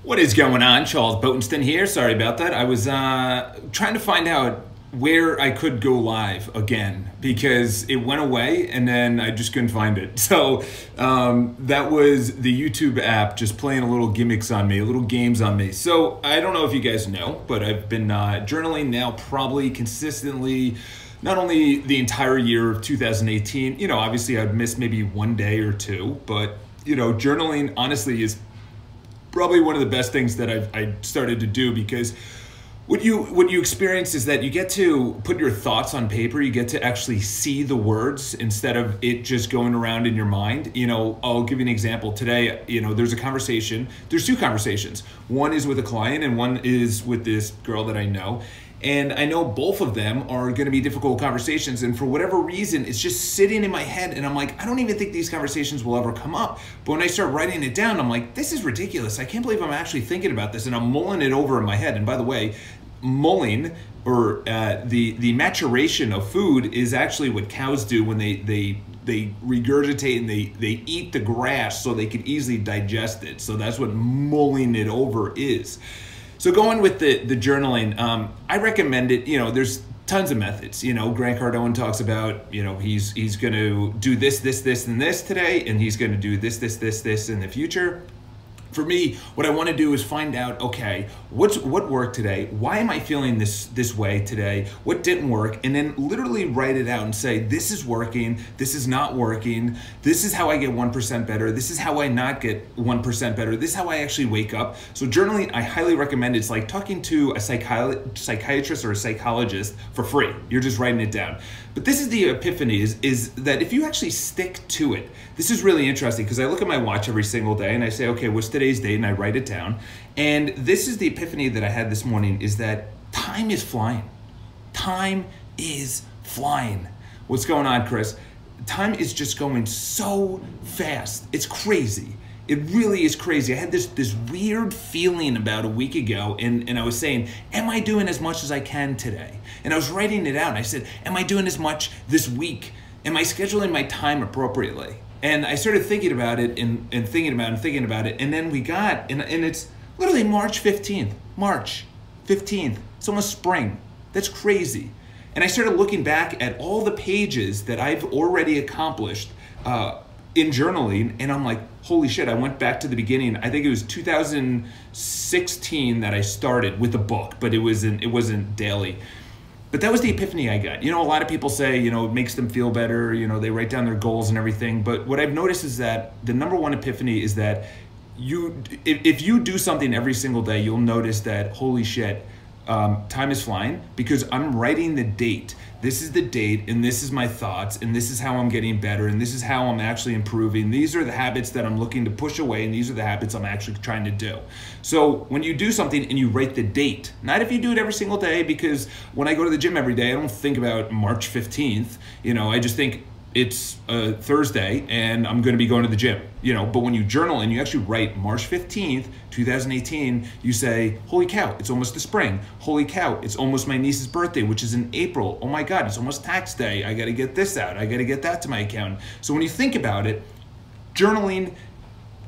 What is going on? Charles Botensten here. Sorry about that. I was trying to find out where I could go live again because it went away and then I just couldn't find it. So that was the YouTube app just playing a little gimmicks on me, a little games on me. So I don't know if you guys know, but I've been journaling now probably consistently, not only the entire year of 2018, obviously I'd miss maybe one day or two, but journaling honestly is probably one of the best things that I started to do, because what you experience is that you get to put your thoughts on paper. You get to actually see the words instead of it just going around in your mind. I'll give you an example. Today, there's a conversation. There's two conversations. One is with a client and one is with this girl that I know. And I know both of them are going to be difficult conversations. And for whatever reason, it's just sitting in my head. And I'm like, I don't even think these conversations will ever come up. But when I start writing it down, I'm like, this is ridiculous. I can't believe I'm actually thinking about this. And I'm mulling it over in my head. And by the way, mulling, or the maturation of food, is actually what cows do when they regurgitate and they eat the grass so they can easily digest it. So that's what mulling it over is. So going with the journaling, I recommend it. There's tons of methods. Grant Cardone talks about, he's going to do this, and this today, and he's going to do this in the future. For me, what I want to do is find out, okay, what worked today? Why am I feeling this way today? What didn't work? And then literally write it out and say, this is working, this is not working, this is how I get 1% better, this is how I not get 1% better, this is how I actually wake up. So journaling, I highly recommend it. It's like talking to a psychiatrist or a psychologist for free. You're just writing it down. But this is the epiphany, is that if you actually stick to it, this is really interesting, because I look at my watch every single day and I say, okay, what's today's date? And I write it down. And this is the epiphany that I had this morning, is that time is flying. Time is flying. What's going on, Chris? Time is just going so fast. It's crazy. It really is crazy. I had this weird feeling about a week ago, and I was saying, am I doing as much as I can today? And I was writing it out, and I said, am I doing as much this week? Am I scheduling my time appropriately? And I started thinking about it and thinking about it, and then we got, and it's literally March 15th. March 15th. It's almost spring. That's crazy. And I started looking back at all the pages that I've already accomplished in journaling, and I'm like, holy shit, I went back to the beginning. I think it was 2016 that I started with the book, but it wasn't daily. But that was the epiphany I got. A lot of people say, it makes them feel better, they write down their goals and everything. But what I've noticed is that the number one epiphany is that if you do something every single day, you'll notice that, holy shit, time is flying, because I'm writing the date. This is the date, and this is my thoughts, and this is how I'm getting better, and this is how I'm actually improving. These are the habits that I'm looking to push away, and these are the habits I'm actually trying to do. So when you do something and you write the date, not if you do it every single day, because when I go to the gym every day, I don't think about March 15th. I just think it's Thursday and I'm going to be going to the gym, but when you journal and you actually write March 15th, 2018, you say, holy cow, it's almost the spring. Holy cow, it's almost my niece's birthday, which is in April. Oh my God, it's almost tax day. I got to get this out. I got to get that to my account. So when you think about it, journaling,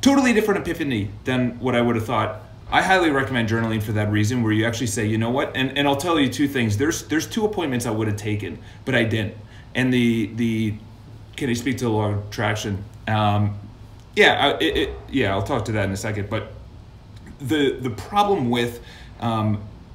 totally different epiphany than what I would have thought. I highly recommend journaling for that reason, where you actually say, you know what? And I'll tell you two things. There's two appointments I would have taken, but I didn't. And can you speak to the law of attraction? I'll talk to that in a second. But the problem with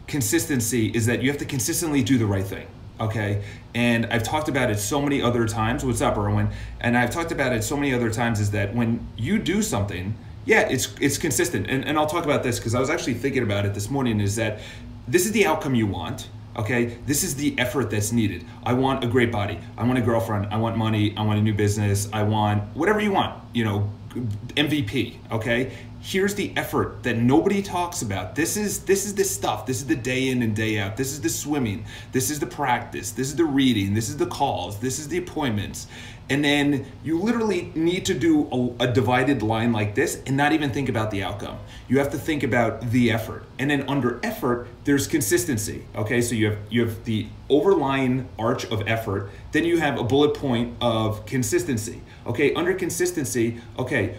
consistency is that you have to consistently do the right thing, okay? And I've talked about it so many other times. What's up, Erwin? And I've talked about it so many other times, is that when you do something, it's consistent. And I'll talk about this because I was actually thinking about it this morning, is that this is the outcome you want. Okay, this is the effort that's needed. I want a great body. I want a girlfriend. I want money. I want a new business. I want whatever you want, MVP, okay? Here's the effort that nobody talks about. This is the stuff. This is the day in and day out. This is the swimming. This is the practice. This is the reading. This is the calls. This is the appointments. And then you literally need to do a divided line like this and not even think about the outcome. You have to think about the effort. And then under effort, there's consistency. Okay, so you have the overlying arch of effort, then you have a bullet point of consistency. Okay, under consistency, okay,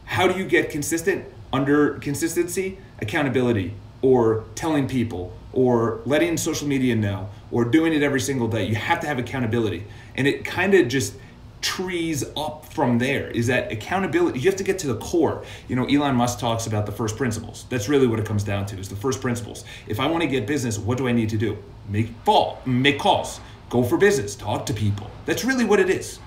how do you get consistent? under consistency, accountability, or telling people, or letting social media know, or doing it every single day. You have to have accountability. And it kind of just trees up from there. Is that accountability? You have to get to the core. You know, Elon Musk talks about the first principles. That's really what it comes down to, is the first principles. If I want to get business, what do I need to do? Make calls, go for business, talk to people. That's really what it is.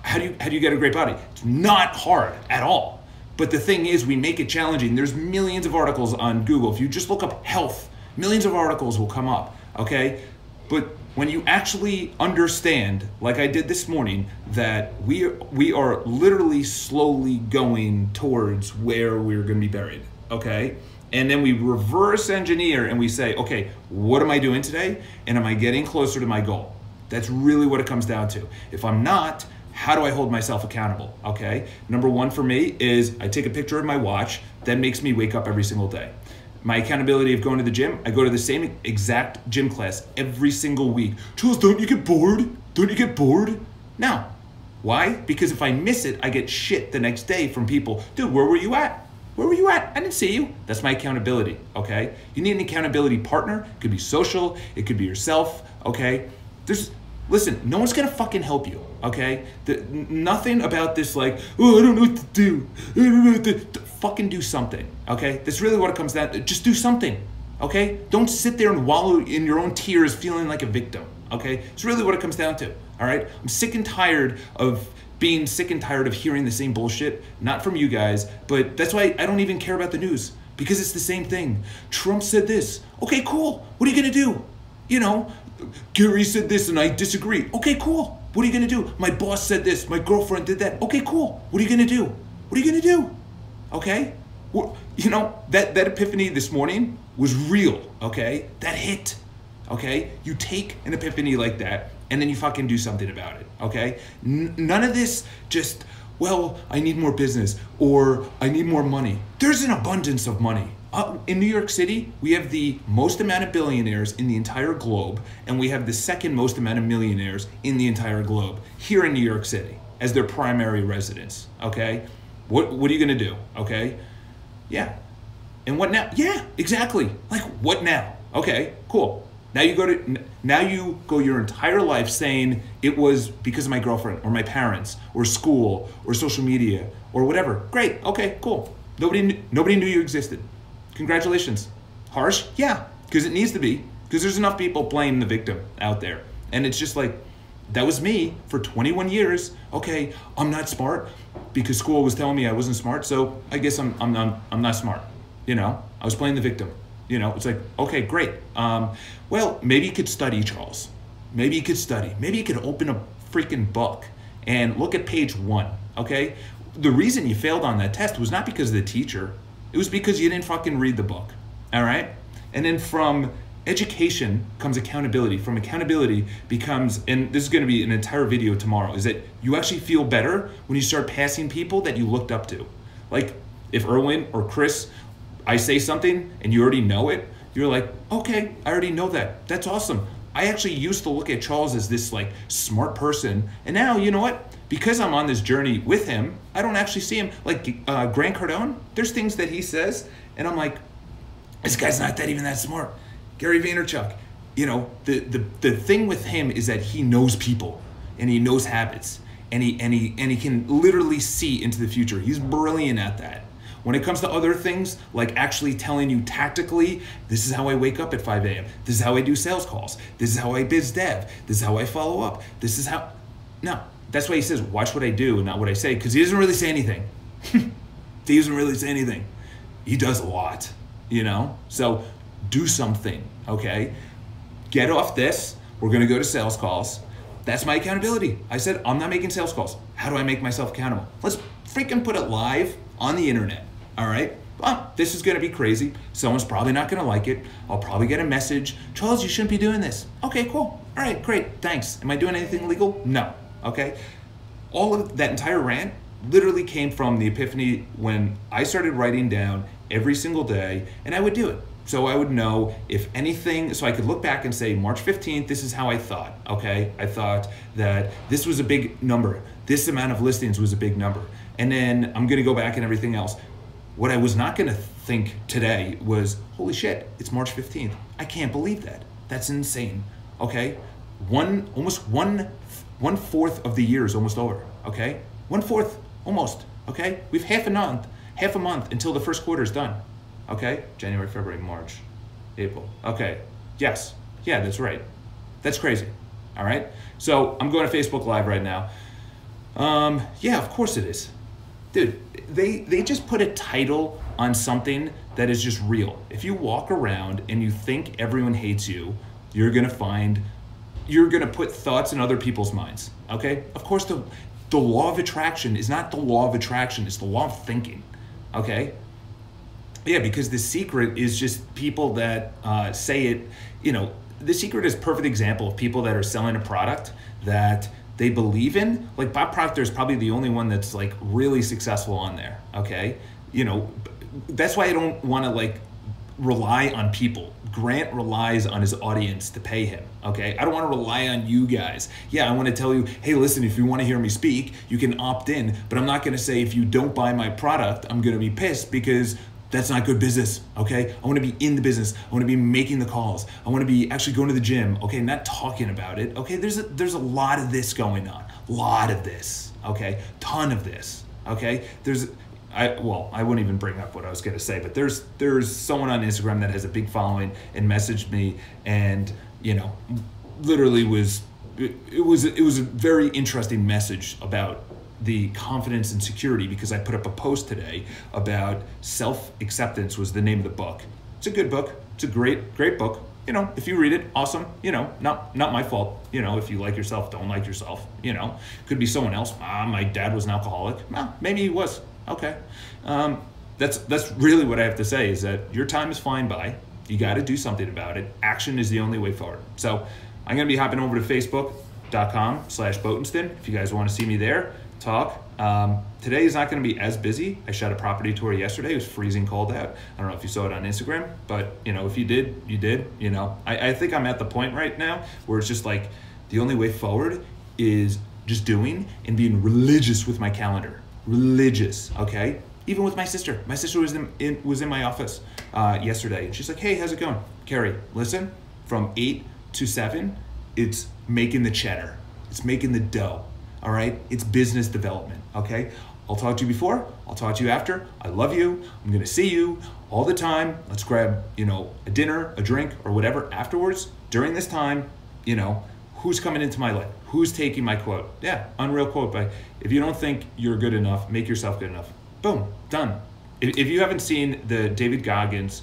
How do you get a great body? It's not hard at all. But the thing is, we make it challenging. There's millions of articles on Google. If you just look up health, millions of articles will come up, okay? But when you actually understand, like I did this morning, that we are literally slowly going towards where we're gonna be buried, okay? And then we reverse engineer and we say, okay, what am I doing today? And am I getting closer to my goal? That's really what it comes down to. If I'm not, how do I hold myself accountable, okay? Number one for me is I take a picture of my watch. That makes me wake up every single day. My accountability of going to the gym, I go to the same exact gym class every single week. Charles, don't you get bored? Don't you get bored? No. Why? Because if I miss it, I get shit the next day from people. Dude, where were you at? Where were you at? I didn't see you. That's my accountability, okay? You need an accountability partner. It could be social. It could be yourself, okay? Listen, no one's gonna fucking help you, okay? Nothing about this like, oh, I don't know what to do. I don't know what to fucking do something, okay? That's really what it comes down to. Just do something, okay? Don't sit there and wallow in your own tears feeling like a victim, okay? It's really what it comes down to, all right? I'm sick and tired of being sick and tired of hearing the same bullshit, not from you guys, but that's why I don't even care about the news, because it's the same thing. Trump said this. Okay, cool. What are you gonna do? You know, Gary said this and I disagree. Okay, cool. What are you gonna do? My boss said this. My girlfriend did that. Okay, cool. What are you gonna do? What are you gonna do? Okay? Well, you know, that epiphany this morning was real, okay? That hit, okay? You take an epiphany like that and then you fucking do something about it, okay? None of this just, well, I need more business or I need more money. There's an abundance of money. In New York City, we have the most amount of billionaires in the entire globe, and we have the second most amount of millionaires in the entire globe here in New York City as their primary residence, okay? What are you gonna do, okay? Yeah. And what now? Yeah, exactly. Like, what now? Okay, cool. Now you go your entire life saying it was because of my girlfriend or my parents or school or social media or whatever. Great, okay, cool. Nobody knew you existed. Congratulations. Harsh? Yeah, because it needs to be. Because there's enough people playing the victim out there. And it's just like, that was me for 21 years. Okay, I'm not smart because school was telling me I wasn't smart, so I guess I'm not smart. You know, I was playing the victim. You know, it's like, okay, great. Well, maybe you could study, Charles. Maybe you could study. Maybe you could open a freaking book and look at page 1, okay? The reason you failed on that test was not because of the teacher. It was because you didn't fucking read the book, all right? And then from education comes accountability. From accountability becomes, and this is gonna be an entire video tomorrow, is that you actually feel better when you start passing people that you looked up to. Like if Erwin or Chris, I say something and you already know it, you're like, okay, I already know that. That's awesome. I actually used to look at Charles as this like smart person. And now, you know what? Because I'm on this journey with him, I don't actually see him. Like Grant Cardone, there's things that he says, and I'm like, this guy's not even that smart. Gary Vaynerchuk, you know, the thing with him is that he knows people and he knows habits and he can literally see into the future. He's brilliant at that. When it comes to other things, like actually telling you tactically, this is how I wake up at 5 a.m. This is how I do sales calls. This is how I biz dev. This is how I follow up. This is how, no. That's why he says, watch what I do and not what I say, because he doesn't really say anything. He doesn't really say anything. He does a lot, you know? So do something, okay? Get off this. We're gonna go to sales calls. That's my accountability. I said, I'm not making sales calls. How do I make myself accountable? Let's freaking put it live on the internet, all right? Well, this is gonna be crazy. Someone's probably not gonna like it. I'll probably get a message. Charles, you shouldn't be doing this. Okay, cool. All right, great, thanks. Am I doing anything illegal? No. Okay, all of that entire rant literally came from the epiphany when I started writing down every single day, and I would do it. So I would know if anything, so I could look back and say, March 15th, this is how I thought, okay? I thought that this was a big number. This amount of listings was a big number. And then I'm gonna go back and everything else. What I was not going to think today was, holy shit, it's March 15th. I can't believe that. That's insane. Okay? Almost one fourth of the year is almost over. Okay? 1/4, almost. Okay? We've half a month until the first quarter is done. Okay? January, February, March, April. Okay. Yes. Yeah, that's right. That's crazy. All right? So I'm going to Facebook Live right now. Yeah, of course it is. Dude, they just put a title on something that is just real. If you walk around and you think everyone hates you, you're gonna put thoughts in other people's minds. Okay? Of course, the law of attraction is not the law of attraction, it's the law of thinking. Okay? Yeah, because the secret is just people that say it, the secret is a perfect example of people that are selling a product that they believe in. Like Bob Proctor is probably the only one that's like really successful on there. Okay, that's why I don't want to like rely on people. Grant relies on his audience to pay him. Okay, I don't want to rely on you guys. Yeah, I want to tell you, hey, listen, if you want to hear me speak, you can opt in. But I'm not going to say if you don't buy my product, I'm going to be pissed, because that's not good business, okay? I want to be in the business. I want to be making the calls. I want to be actually going to the gym, okay? Not talking about it, okay? There's a lot of this going on. Lot of this, okay? Ton of this, okay? I wouldn't even bring up what I was going to say, but there's someone on Instagram that has a big following and messaged me, and literally it was a very interesting message about the confidence and security, because I put up a post today about self-acceptance was the name of the book. It's a good book. It's a great book. If you read it, awesome. Not my fault. If you like yourself, don't like yourself. Could be someone else. My dad was an alcoholic. Well, maybe he was. Okay. That's really what I have to say, is that your time is flying by. You got to do something about it. Action is the only way forward. So I'm going to be hopping over to facebook.com/Botensten if you guys want to see me there. Talk. Today is not going to be as busy. I shot a property tour yesterday. It was freezing cold out. I don't know if you saw it on Instagram, but if you did, you did. I think I'm at the point right now where it's just like the only way forward is just doing and being religious with my calendar. Religious, okay? Even with my sister. My sister was in my office yesterday, and she's like, "Hey, how's it going, Carrie? Listen, from 8 to 7, it's making the cheddar. It's making the dough. All right, it's business development, okay? I'll talk to you before, I'll talk to you after. I love you, I'm gonna see you all the time. Let's grab, a dinner, a drink, or whatever afterwards. During this time, who's coming into my life? Who's taking my quote? Yeah, unreal quote by, if you don't think you're good enough, make yourself good enough. Boom, done. If you haven't seen the David Goggins,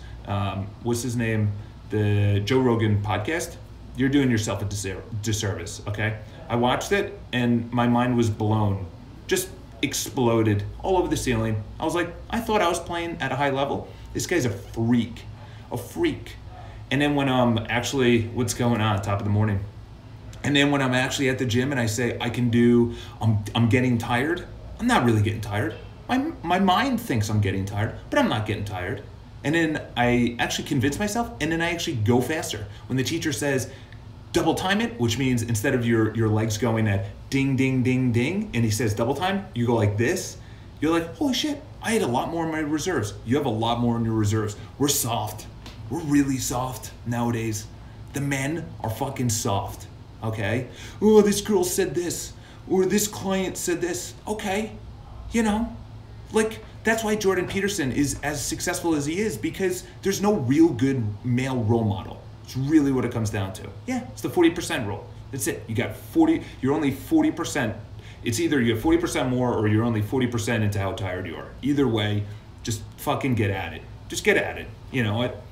what's his name? The Joe Rogan podcast, you're doing yourself a disservice, okay? I watched it and my mind was blown, just exploded all over the ceiling. I was like, I thought I was playing at a high level. This guy's a freak. And then when I'm actually, what's going on, top of the morning? And then when I'm actually at the gym and I say I'm getting tired, I'm not really getting tired. My mind thinks I'm getting tired, but I'm not getting tired. And then I actually convince myself, and then I actually go faster. When the teacher says, double time it, which means instead of your legs going at ding, ding, ding, ding, and he says double time, you go like this, you're like, holy shit, I had a lot more in my reserves. You have a lot more in your reserves. We're soft. We're really soft nowadays. The men are fucking soft, okay? Oh, this girl said this, or this client said this. Okay, that's why Jordan Peterson is as successful as he is, because there's no real good male role model. It's really what it comes down to. Yeah, it's the 40% rule. That's it. You got 40, you're only 40%. It's either you have 40% more or you're only 40% into how tired you are. Either way, just fucking get at it. Just get at it. You know what?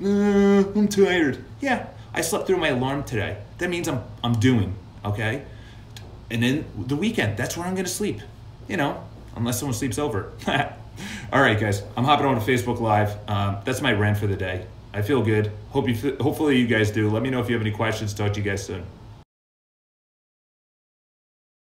I'm tired. Yeah, I slept through my alarm today. That means I'm doing, okay? And then the weekend, that's where I'm gonna sleep. Unless someone sleeps over. All right, guys, I'm hopping on to Facebook Live. That's my rant for the day. I feel good. Hopefully you guys do. Let me know if you have any questions. Talk to you guys soon.